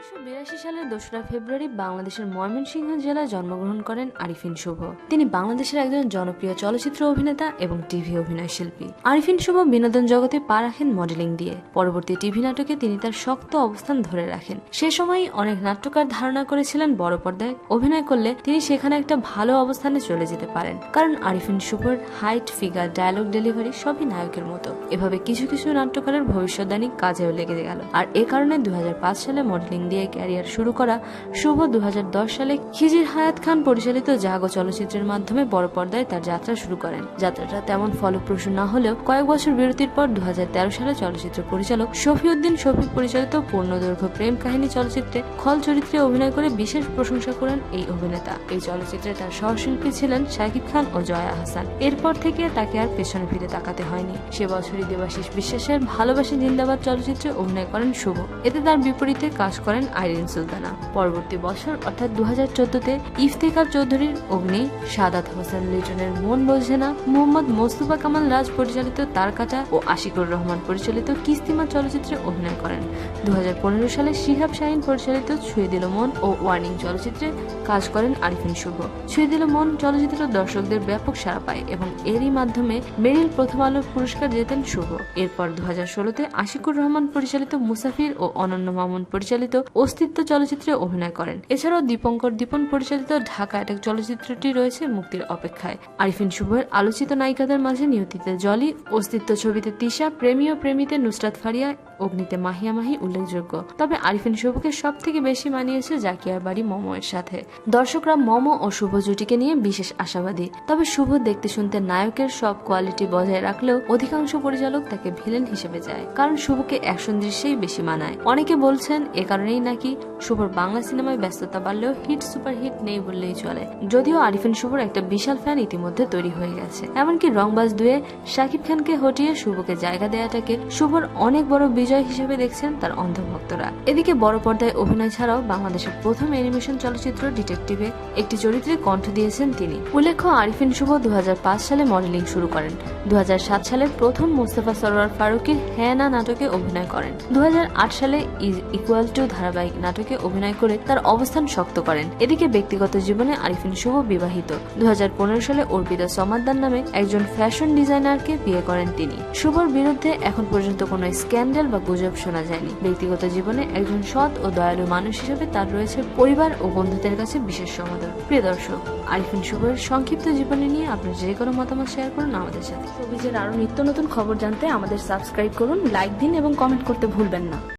1982 সালের 2রা ফেব্রুয়ারি বাংলাদেশের ময়মনসিংহ জেলায় জন্মগ্রহণ করেন আরিফিন শুভ। তিনি বাংলাদেশের একজন জনপ্রিয় চলচ্চিত্র অভিনেতা এবং টিভি অভিনয় শিল্পী। আরিফিন শুভ বিনোদন জগতে পা রাখেন মডেলিং দিয়ে। পরবর্তী টিভি নাটকে তিনি তার শক্ত অবস্থান ধরে রাখেন। সে সময় অনেক নাট্যকার ধারণা করেছিলেন বড় পর্দায় অভিনয় করলে তিনি সেখানে একটা ভালো অবস্থানে চলে যেতে পারেন, কারণ আরিফিন শুভর হাইট, ফিগার, ডায়লগ ডেলিভারি সবই নায়কের মতো। এভাবে কিছু কিছু নাট্যকারের ভবিষ্যদ্বাণী কাজেও লেগে গেল। আর এ কারণে 2005 সালে মডেলিং দিয়ে ক্যারিয়ার শুরু করা শুভ 2010 সালে খিজির হায়াত খান পরিচালিত জাগো চলচ্চিত্রের মাধ্যমে বড় পর্দায় তার যাত্রা শুরু করেন। যাত্রাটা তেমন ফলপ্রসূ না হলেও কয়েক বছর বিরতির পর 2013 সালে চলচ্চিত্র পরিচালক শফিউদ্দিন শফিক পরিচালিত পূর্ণদৈর্ঘ্য প্রেম কাহিনী চলচ্চিত্রে খল চরিত্রে অভিনয় করে বিশেষ প্রশংসা করেন এই অভিনেতা। এই চলচ্চিত্রে তার সহশিল্পী ছিলেন শাকিব খান ও জয়া আহসান। এরপর থেকে তাকে আর পেছনে ফিরে তাকাতে হয়নি। সে বছরই দেবাশিস বিশ্বাসের ভালোবাসি জিন্দাবাদ চলচ্চিত্রে অভিনয় করেন শুভ। এতে তার বিপরীতে কাজ করেন আইরিন সুলতানা। পরবর্তী বছর অর্থাৎ 2014-তে ইফতেখার চৌধুরীর অগ্নি, সাদাত হোসেন লিটনের মন বোঝে না, মোহাম্মদ মোস্তফা কামাল রাজ পরিচালিত তারকাটা ও আশিকুর রহমান পরিচালিত কিস্তিমা চলচ্চিত্রে অভিনয় করেন। 2015 সালে শিহাব শাহিন পরিচালিত ছুঁয়ে দিল মন ও ওয়ার্নিং চলচ্চিত্রে কাজ করেন আরিফিন শুভ। ছুঁয়ে দিল মন চলচ্চিত্র দর্শকদের ব্যাপক সাড়া পায় এবং এরই মাধ্যমে মেরিল প্রথম আলো পুরস্কার জেতেন শুভ। এরপর 2016-তে আশিকুর রহমান পরিচালিত মুসাফির ও অনন্য মামুন পরিচালিত অস্তিত্ব চলচ্চিত্রে অভিনয় করেন। এছাড়াও দীপঙ্কর দীপন পরিচালিত ঢাকা অ্যাটাক চলচ্চিত্রটি রয়েছে মুক্তির অপেক্ষায়। আরিফিন শুভের আলোচিত নায়িকাদের মাঝে নিয়তিতে জলি, অস্তিত্ব ছবিতে তিশা, প্রেমী ও প্রেমীতে নুসরাত ফারিয়া, অগ্নিতে মাহিয়া মাহি উল্লেখযোগ্য। তবে আরিফিন শুভকে সব থেকে বেশি মানিয়েছে জাকিয়ার বাড়ি মম এর সাথে। দর্শকরা মম ও শুভ জুটিকে নিয়ে বিশেষ আশাবাদী। তবে শুভ দেখতে শুনতে নায়কের সব কোয়ালিটি বজায় রাখলেও অধিকাংশ পরিচালক তাকে ভিলেন হিসেবে যায়, কারণ শুভকে অ্যাকশন দৃশ্যেই বেশি মানায়। অনেকে বলছেন এ কারণেই নাকি শুভর বাংলা সিনেমায় ব্যস্ততা বাড়লেও হিট সুপারহিট নেই বললেই চলে। যদিও আরিফিন শুভর একটা বিশাল ফ্যান ইতিমধ্যে তৈরি হয়ে গেছে। এমনকি রংবাজ 2-এ শাকিব খানকে হটিয়ে শুভকে জায়গা দেওয়াটাকে শুভর অনেক বড় বিজয় হিসেবে দেখছেন তার অন্ধভক্তরা। এদিকে বড় পর্দায় অভিনয় ছাড়াও বাংলাদেশের প্রথম অ্যানিমেশন চলচ্চিত্র ডিটেকটিভে একটি চরিত্রে কণ্ঠ দিয়েছেন তিনি। উল্লেখ্য, আরিফিন শুভ 2005 সালে মডেলিং শুরু করেন। 2007 সালে প্রথম মোস্তফা সরোয়ার ফারুকীর হ্যাঁ না নাটকে অভিনয় করেন। 2008 সালে ইজ ইকুয়াল টু ধারাবাহিক নাটকে অভিনয় করে তার অবস্থান শক্ত করেন। এদিকে ব্যক্তিগত জীবনে আরিফিন শুভ বিবাহিত। 2015 সালে অর্পিতা সমাদ্দার নামে একজন ফ্যাশন ডিজাইনারকে বিয়ে করেন তিনি। শুভর বিরুদ্ধে এখন পর্যন্ত কোনো স্ক্যান্ডাল বা গুজব শোনা যায়নি। ব্যক্তিগত জীবনে একজন সৎ ও দয়ালু মানুষ হিসেবে তার রয়েছে পরিবার ও বন্ধুদের কাছে বিশেষ সমাদর। প্রিয় দর্শক, আরিফিন শুভের সংক্ষিপ্ত জীবনী নিয়ে আপনার যে কোনো মতামত শেয়ার করুন আমাদের সাথে। শোবিজের আরো নিত্য নতুন খবর জানতে আমাদের সাবস্ক্রাইব করুন, লাইক দিন এবং কমেন্ট করতে ভুলবেন না।